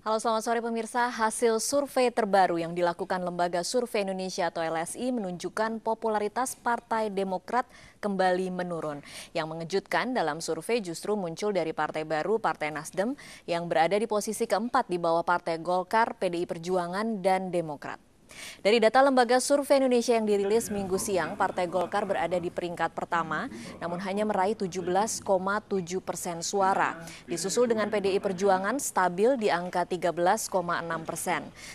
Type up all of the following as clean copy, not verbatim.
Halo, selamat sore pemirsa. Hasil survei terbaru yang dilakukan Lembaga Survei Indonesia atau LSI menunjukkan popularitas Partai Demokrat kembali menurun. Yang mengejutkan dalam survei justru muncul dari partai baru, Partai Nasdem, yang berada di posisi keempat di bawah Partai Golkar, PDI Perjuangan, dan Demokrat. Dari data Lembaga Survei Indonesia yang dirilis Minggu siang, Partai Golkar berada di peringkat pertama, namun hanya meraih 17,7% suara. Disusul dengan PDI Perjuangan stabil di angka 13,6%.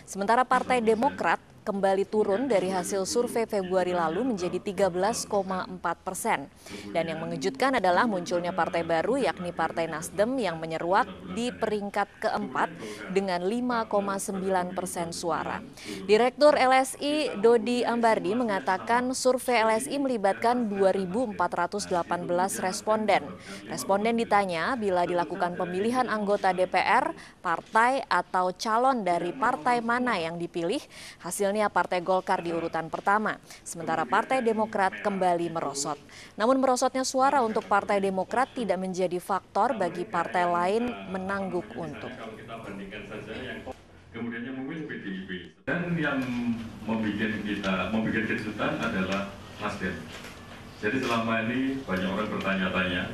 Sementara Partai Demokrat kembali turun dari hasil survei Februari lalu menjadi 13,4%. Dan yang mengejutkan adalah munculnya partai baru yakni Partai Nasdem yang menyeruak di peringkat keempat dengan 5,9% suara. Direktur LSI Dodi Ambardi mengatakan survei LSI melibatkan 2.418 responden. Responden ditanya bila dilakukan pemilihan anggota DPR, partai atau calon dari partai mana yang dipilih, hasilnya Partai Golkar di urutan pertama, sementara Partai Demokrat kembali merosot. Namun merosotnya suara untuk Partai Demokrat tidak menjadi faktor bagi partai lain menangguk untung. Kemudian yang memilih PDIP dan yang membuat kejutan adalah Nasdem. Jadi selama ini banyak orang bertanya-tanya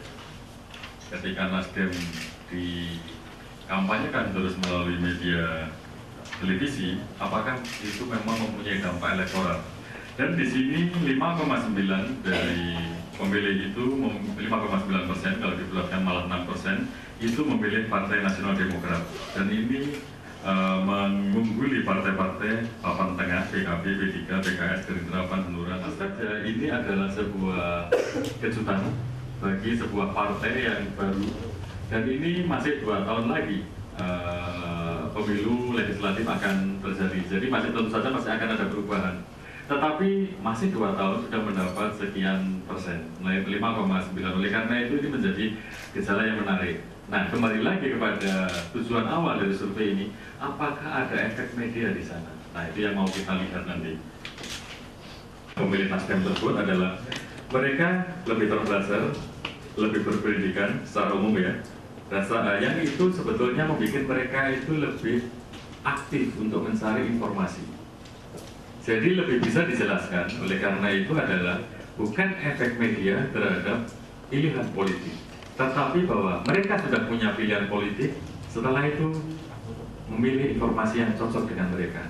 ketika Nasdem dikampanyekan terus melalui media televisi, apakah itu memang mempunyai dampak elektoral? Dan di sini 5,9 dari pemilih itu 5,9%, kalau dibulatkan malah 6%, itu memilih Partai Nasional Demokrat. Dan ini mengungguli partai-partai papan tengah, PKB, P3, PKS, Gerindra, PAN, Hanura. Saja ini adalah sebuah kejutan bagi sebuah partai yang baru. Dan ini masih 2 tahun lagi pemilu legislatif akan terjadi. Jadi masih tentu saja masih akan ada perubahan. Tetapi masih 2 tahun sudah mendapat sekian persen, mulai 5,9. Oleh karena itu ini menjadi gejala yang menarik. Nah, kembali lagi kepada tujuan awal dari survei ini, apakah ada efek media di sana? Nah, itu yang mau kita lihat nanti. Pemilih Nasdem tersebut adalah mereka lebih terpelajar, lebih berpendidikan secara umum ya. Yang itu sebetulnya membuat mereka itu lebih aktif untuk mencari informasi. Jadi lebih bisa dijelaskan, oleh karena itu adalah bukan efek media terhadap pilihan politik, tetapi bahwa mereka sudah punya pilihan politik, setelah itu memilih informasi yang cocok dengan mereka.